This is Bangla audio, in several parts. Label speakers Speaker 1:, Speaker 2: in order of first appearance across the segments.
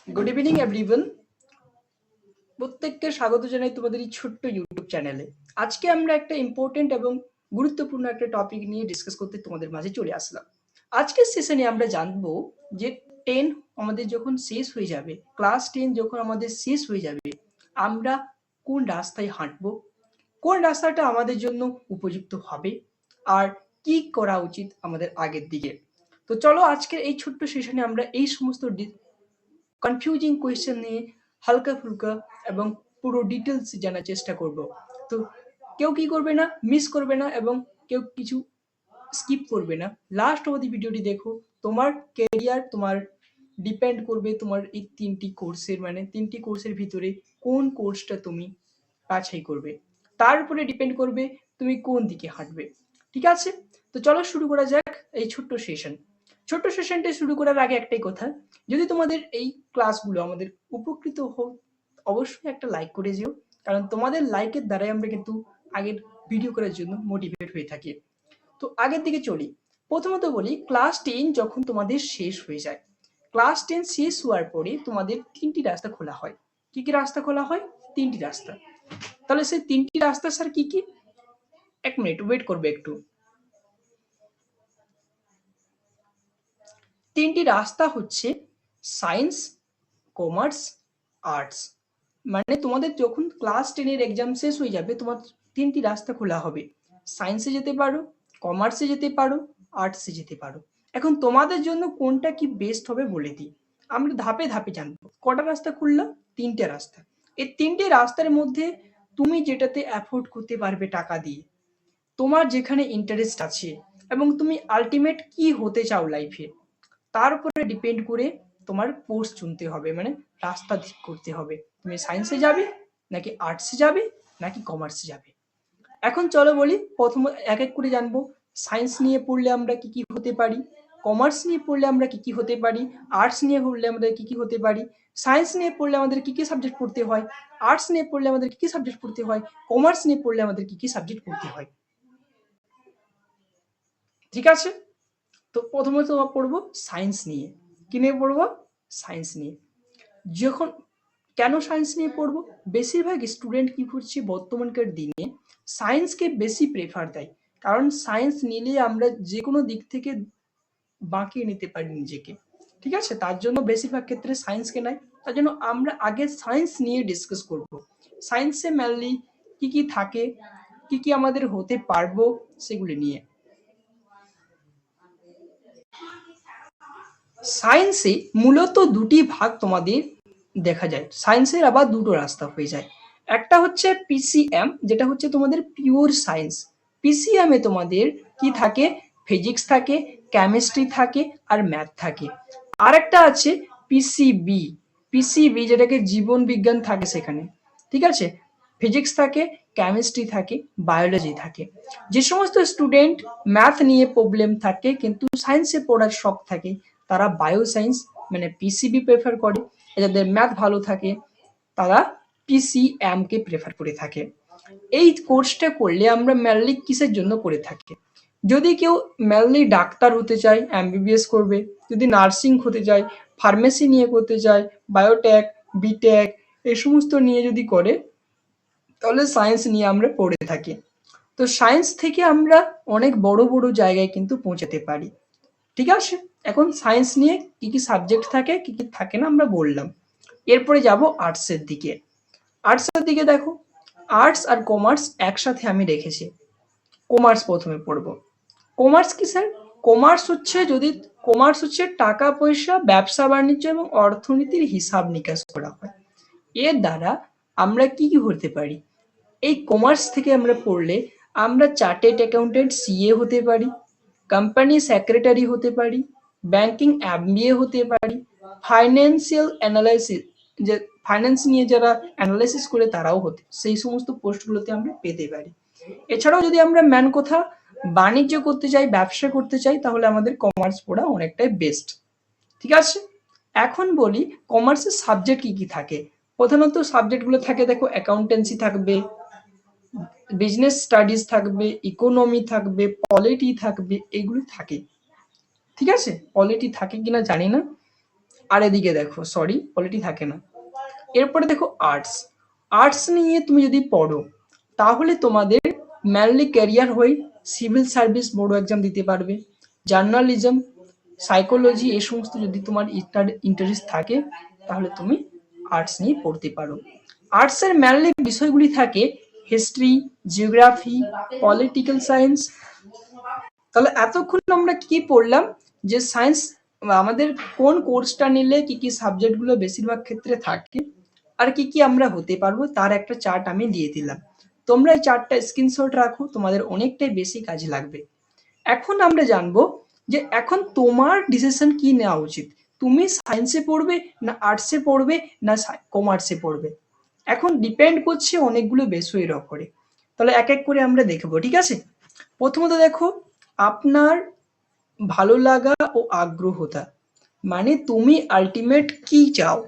Speaker 1: Good evening everyone. প্রত্যেককে স্বাগত জানাই তোমাদের এই ছোট্ট ইউটিউব চ্যানেলে। আজকে আমরা একটা ইম্পর্টেন্ট এবং গুরুত্বপূর্ণ একটা টপিক নিয়ে ডিসকাস করতে তোমাদের মাঝে চলে আসলাম। আজকের সেশনে আমরা জানবো যে 10 আমাদের যখন শেষ হয়ে যাবে, ক্লাস 10 যখন আমাদের শেষ হয়ে যাবে, আমরা কোন রাস্তায় হাঁটবো, কোন রাস্তাটা আমাদের জন্য উপযুক্ত হবে, আর কি করা উচিত আমাদের আগের দিকে। তো চলো আজকের এই ছোট্ট সেশনে আমরা এই সমস্ত কনফিউজিং কোয়েশ্চেন নিয়ে হালকা ফুলকা এবং পুরো ডিটেলস জানার চেষ্টা করব। তো কেউ কি করবে না, মিস করবে না এবং কেউ কিছু স্কিপ করবে না। লাস্ট অবধি ভিডিওটি দেখো। তোমার ক্যারিয়ার তোমার ডিপেন্ড করবে তোমার এই তিনটি কোর্সের ভিতরে কোন কোর্সটা তুমি বাছাই করবে, তার উপরে ডিপেন্ড করবে তুমি কোন দিকে হাঁটবে। ঠিক আছে, তো চলো শুরু করা যাক এই ছোট্ট সেশনটা শুরু করার আগে একটাই কথা, যদি তোমাদের এই ক্লাসগুলো আমাদের উপকৃত হোক, অবশ্যই একটা লাইক করে যেও, কারণ তোমাদের লাইকের দ্বারাই আমরা কিন্তু আগের ভিডিও করার জন্য মোটিভেট হয়ে থাকি। তো আগের দিকে চলি। প্রথমত বলি, ক্লাস 10 যখন তোমাদের শেষ হয়ে যায়, ক্লাস 10 শেষ হওয়ার পরে তোমাদের তিনটি রাস্তা খোলা হয়। কি কি রাস্তা খোলা হয়? তিনটি রাস্তা। তাহলে সেই তিনটি রাস্তা স্যার কি কি? এক মিনিট ওয়েট করবে একটু। তিনটি রাস্তা হচ্ছে সায়েন্স, কমার্স, আর্টস। মানে তোমাদের যখন ক্লাস 10 এর এক্সাম শেষ হয়ে যাবে, তোমার তিনটি রাস্তা খোলা হবে। সায়েন্সে যেতে পারো, কমার্সে যেতে পারো, আর্টসে যেতে পারো। এখন তোমাদের জন্য কোনটা কি বেস্ট হবে বলে দিই। আমরা ধাপে ধাপে জানবো। কটা রাস্তা খুললাম? তিনটে রাস্তা। এই তিনটে রাস্তার মধ্যে তুমি যেটাতে অ্যাফোর্ড করতে পারবে টাকা দিয়ে, তোমার যেখানে ইন্টারেস্ট আছে এবং তুমি আলটিমেট কি হতে চাও লাইফে, তার উপরে ডিপেন্ড করে তোমার কোর্স চুনতে হবে, মানে রাস্তা ঠিক করতে হবে। তুমি সায়েন্সে যাবে নাকি আর্টসে যাবে নাকি কমার্সে যাবে। এখন চলো বলি, প্রথম এক এক করে জানবো। সায়েন্স নিয়ে পড়লে আমরা কি কি হতে পারি, কমার্স নিয়ে পড়লে আমরা কি কি হতে পারি, আর্টস নিয়ে পড়লে আমরা কি কি হতে পারি। সায়েন্স নিয়ে পড়লে আমাদের কি কি সাবজেক্ট পড়তে হয়, আর্টস নিয়ে পড়লে আমাদের কি কি সাবজেক্ট পড়তে হয়, কমার্স নিয়ে পড়লে আমাদের কি কি সাবজেক্ট পড়তে হয়। ঠিক আছে, তো প্রথমত পড়বো সায়েন্স নিয়ে। কি নিয়ে পড়বো? সায়েন্স নিয়ে। যখন কেন সায়েন্স নিয়ে পড়বো? বেশিরভাগ স্টুডেন্ট কি করছে বর্তমানকার দিনে, সায়েন্সকে বেশি প্রেফার দেয়। কারণ সায়েন্স নিলে আমরা যে কোনো দিক থেকে বাঁকিয়ে নিতে পারি নিজেকে। ঠিক আছে, তার জন্য বেশিরভাগ ক্ষেত্রে সায়েন্সকে নেয়। তার জন্য আমরা আগে সায়েন্স নিয়ে ডিসকাস করব। সায়েন্সে মেনলি কি কি থাকে, কি কি আমাদের হতে পারবো, সেগুলি নিয়ে। সায়েন্সে মূলত দুটি ভাগ তোমাদের দেখা যায়। সায়েন্সের আবার দুটো রাস্তা হয়ে যায়। একটা হচ্ছে পিসিএম, যেটা হচ্ছে তোমাদের পিওর সায়েন্স। পিসিএম এ তোমাদের কি থাকে? ফিজিক্স থাকে, কেমিস্ট্রি থাকে আর ম্যাথ থাকে। আর একটা আছে পিসিবি। পিসিবি যেটাকে জীবন বিজ্ঞান থাকে সেখানে। ঠিক আছে, ফিজিক্স থাকে, কেমিস্ট্রি থাকে, বায়োলজি থাকে। যে সমস্ত স্টুডেন্ট ম্যাথ নিয়ে প্রবলেম থাকে কিন্তু সায়েন্সে পড়ার শখ থাকে, তারা বায়ো সায়েন্স মানে পিসিবি প্রেফার করে। যাদের ম্যাথ ভালো থাকে তারা পিসিএম কে প্রেফার করে থাকে। এই কোর্সটা করলে আমরা মেনলি কিসের জন্য করে থাকি? যদি কেউ মেনলি ডাক্তার হতে চায় এমবিবিএস করবে, যদি নার্সিং হতে চায়, ফার্মেসি নিয়ে করতে চায়, বায়োটেক, বিটেক এই সমস্ত নিয়ে যদি করে, তাহলে সায়েন্স নিয়ে আমরা পড়ে থাকি। তো সায়েন্স থেকে আমরা অনেক বড় বড় জায়গায় কিন্তু পৌঁছাতে পারি। ঠিক আছে, এখন সায়েন্স নিয়ে কি কি সাবজেক্ট থাকে কি কি থাকে না আমরা বললাম। এরপরে যাব আর্টসের দিকে। আর্টসের দিকে দেখো, আর্টস আর কমার্স একসাথে আমি রেখেছি। কমার্স প্রথমে পড়বো। কমার্স কি স্যার? কমার্স হচ্ছে টাকা পয়সা, ব্যবসা বাণিজ্য এবং অর্থনীতির হিসাব নিকাশ করা হয়। এর দ্বারা আমরা কি কি হতে পারি? এই কমার্স থেকে আমরা পড়লে আমরা চার্টেড অ্যাকাউন্টেন্ট সিএ হতে পারি, কোম্পানি সেক্রেটারি হতে পারি, ব্যাংকিং এমবিএ হতে পারি, ফাইন্যান্সিয়াল অ্যানালাইসিস, যে ফাইন্যান্স নিয়ে যারা অ্যানালাইসিস করে তারাও হতে, সেই সমস্ত পোস্টগুলোতে আমরা পেতে পারি। এছাড়াও যদি আমরা ম্যান কথা বাণিজ্য করতে চাই, ব্যবসা করতে চাই, তাহলে আমাদের কমার্স পড়া অনেকটাই বেস্ট। ঠিক আছে, এখন বলি কমার্সের সাবজেক্ট কি কি থাকে। প্রধানত সাবজেক্টগুলো থাকে, দেখো অ্যাকাউন্টেন্সি থাকবে, বিজনেস স্টাডিজ থাকবে, ইকোনমি থাকবে, পলিটি থাকবে, এগুলো থাকে। ঠিক আছে, পলিটি থাকে কিনা জানি না। আর এদিকে দেখো, সরি পলিটি থাকে না। এরপরে দেখো আর্টস। আর্টস নিয়ে তুমি যদি পড়ো তাহলে তোমাদের মেনলি ক্যারিয়ার হয়ে সিভিল সার্ভিস বড় এক্সাম দিতে পারবে, জার্নালিজম, সাইকোলজি এই সমস্ত যদি তোমার ইন্টারেস্ট থাকে তাহলে তুমি আর্টস নিয়ে পড়তে পারো। আর্টসের মেনলি বিষয়গুলি থাকে হিস্ট্রি, জিওগ্রাফি, পলিটিক্যাল সায়েন্স। তাহলে এতক্ষণ আমরা কি পড়লাম, যে সায়েন্স আমাদের কোন কোর্সটা নিলে কি কি সাবজেক্টগুলো বেশিরভাগ ক্ষেত্রে থাকে আর কি কি আমরা হতে পারবো তার একটা চার্ট আমি দিয়ে দিলাম। তোমরা এই চার্টটা স্ক্রিনশট রাখো, তোমাদের অনেকটাই বেশি কাজে লাগবে। এখন আমরা জানবো যে এখন তোমার ডিসিশন কি নেওয়া উচিত, তুমি সায়েন্সে পড়বে না আর্টসে পড়বে না কমার্সে পড়বে। এখন ডিপেন্ড করছে অনেকগুলো বিষয়ের ওপরে। তাহলে এক এক করে আমরা দেখবো, ঠিক আছে। প্রথমত দেখো, আপনার ভালো লাগা ও আগ্রহতা, মানে তুমি আলটিমেট কি চাও,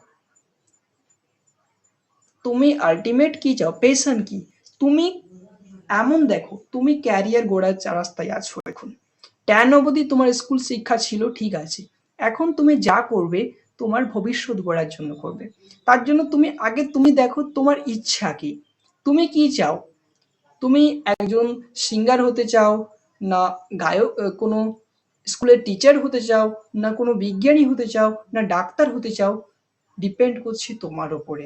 Speaker 1: পেশন কি। তুমি এমন দেখো, তুমি ক্যারিয়ার গড়ার রাস্তায় আছো এখন। 10 অবধি তোমার স্কুল শিক্ষা ছিল, ঠিক আছে। এখন তুমি যা করবে তোমার ভবিষ্যৎ গড়ার জন্য করবে। তার জন্য তুমি দেখো তোমার ইচ্ছা কি, তুমি কি চাও। তুমি একজন সিঙ্গার হতে চাও, না গায়ক, কোনো স্কুলের টিচার হতে চাও, না কোনো বিজ্ঞানী হতে চাও, না ডাক্তার হতে চাও, ডিপেন্ড করছে তোমার ওপরে।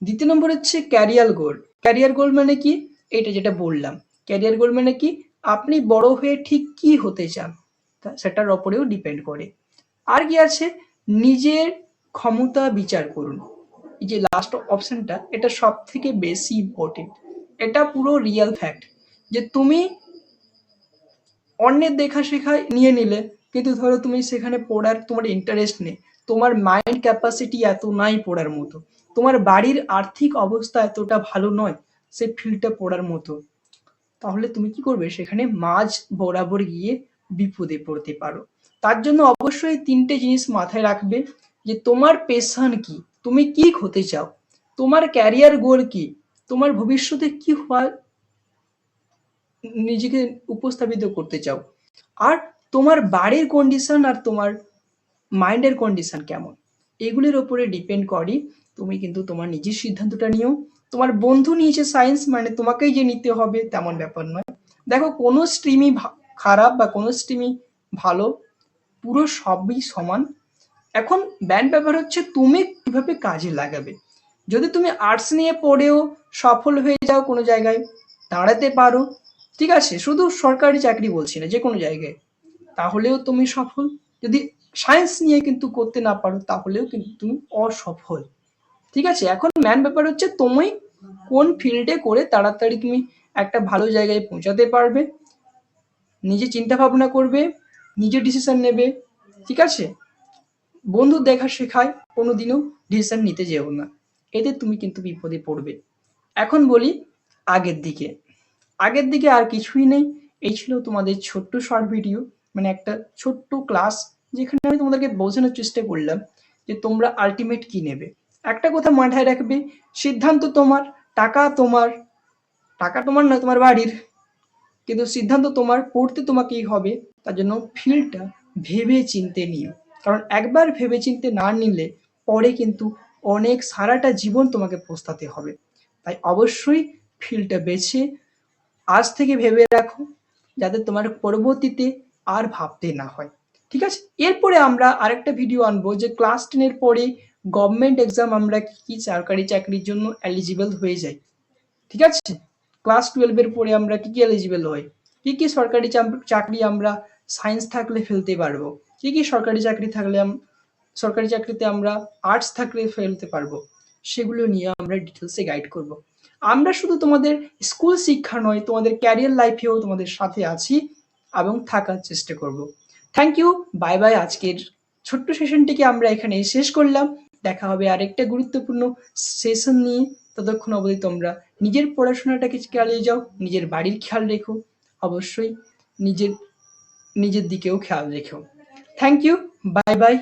Speaker 1: দ্বিতীয় নম্বর হচ্ছে ক্যারিয়ার গোল। ক্যারিয়ার গোল মানে কি, এটা যেটা বললাম, ক্যারিয়ার গোল মানে কি, আপনি বড় হয়ে ঠিক কি হতে চান সেটার ওপরেও ডিপেন্ড করে। আর কি আছে, নিজের ক্ষমতা বিচার করুন। এই যে লাস্ট অপশনটা, এটা সব থেকে বেশি ইম্পর্টেন্ট। এটা পুরো রিয়েল ফ্যাক্ট, যে তুমি অন্যের দেখা শেখায় নিয়ে নিলে, কিন্তু ধরো তুমি সেখানে পড়ার তোমার ইন্টারেস্ট নেই, তোমার মাইন্ড ক্যাপাসিটি এত নাই পড়ার মতো, তোমার বাড়ির আর্থিক অবস্থা এতটা ভালো নয় সেই ফিল্ডটা পড়ার মতো, তাহলে তুমি কি করবে, সেখানে মাঝ বরাবর গিয়ে বিপদে পড়তে পারো। তার জন্য অবশ্যই 3টে জিনিস মাথায় রাখবে, যে তোমার পেশন কি, তুমি কি হতে চাও, তোমার ক্যারিয়ার গোল কি, তোমার ভবিষ্যতে কি হওয়া নিজেকে উপস্থাপিত করতে চাও, আর তোমার বাড়ির কন্ডিশন আর তোমার মাইন্ডের কন্ডিশন কেমন, এগুলির ওপরে ডিপেন্ড করি তুমি কিন্তু তোমার নিজের সিদ্ধান্তটা নিও। তোমার বন্ধু নিয়েছে সায়েন্স মানে তোমাকেই যে নিতে হবে তেমন ব্যাপার নয়। দেখো, কোনো স্ট্রিমই খারাপ বা কোনো স্ট্রিমই ভালো, পুরো সবই সমান। এখন ব্যান্ড ব্যাপার হচ্ছে তুমি কিভাবে কাজে লাগাবে। যদি তুমি আর্টস নিয়ে পড়েও সফল হয়ে যাও, কোনো জায়গায় দাঁড়াতে পারো, ঠিক আছে, শুধু সরকারি চাকরি বলছি না, যে কোনো জায়গায়, তাহলেও তুমি সফল। যদি সায়েন্স নিয়ে কিন্তু করতে না পারো তাহলেও কিন্তু তুমি অসফল, ঠিক আছে। এখন ম্যান ব্যাপার হচ্ছে তুমি কোন ফিল্ডে করে তাড়াতাড়ি তুমি একটা ভালো জায়গায় পৌঁছাতে পারবে, নিজে চিন্তা ভাবনা করবে, নিজে ডিসিশন নেবে, ঠিক আছে। বন্ধু দেখা শেখায় কোনোদিনও ডিসিশন নিতে যেও না, এতে তুমি কিন্তু বিপদে পড়বে। এখন বলি আগের দিকে। আগের দিকে আর কিছুই নেই, এই ছিল তোমাদের ছোট্ট শর্ট ভিডিও, মানে একটা ছোট্ট ক্লাস, যেখানে আমি তোমাদেরকে বোঝানোর চেষ্টা করলাম যে তোমরা আলটিমেট কি নেবে। একটা কথা মাথায় রাখবে, সিদ্ধান্ত তোমার, টাকা তোমার, টাকা তোমার না তোমার বাড়ির, কিন্তু সিদ্ধান্ত তোমার, পড়তে তোমাকেই হবে। তার জন্য ফিল্ডটা ভেবে চিনতে নিও, কারণ একবার ভেবে চিনতে না নিলে পরে কিন্তু অনেক সারাটা জীবন তোমাকে পস্তাতে হবে। তাই অবশ্যই ফিল্ডটা বেছে আজ থেকে ভেবে রাখো, যাতে তোমার পরবর্তীতে আর ভাবতে না হয়, ঠিক আছে। এরপরে আমরা আরেকটা ভিডিও আনবো, যে ক্লাস 10-এর পরে গভর্নমেন্ট এক্সাম আমরা কি কি সরকারি চাকরির জন্য এলিজিবল হয়ে যাই, ঠিক আছে। ক্লাস 12-এর পরে আমরা কি কি এলিজিবল হই, কি কি সরকারি চাকরি আমরা সায়েন্স থাকলে ফেলতে পারবো, কি কি সরকারি চাকরিতে আমরা আর্টস থাকলে ফেলতে পারবো, সেগুলো নিয়ে আমরা ডিটেলসে গাইড করব। আমরা শুধু তোমাদের স্কুল শিক্ষা নয়, তোমাদের ক্যারিয়ার লাইফেও তোমাদের সাথে আছি এবং থাকার চেষ্টা করব। Thank you, bye bye. আজকের ছোট্ট সেশনটিকে আমরা এখানে শেষ করলাম। দেখা হবে আরেকটা গুরুত্বপূর্ণ সেশন নিয়ে। ততক্ষণ অবধি তোমরা নিজের পড়াশোনাটাকে চালিয়ে যাও, নিজের বাড়ির খেয়াল রেখো, অবশ্যই নিজের নিজের দিকেও খেয়াল রেখো। Thank you, bye by.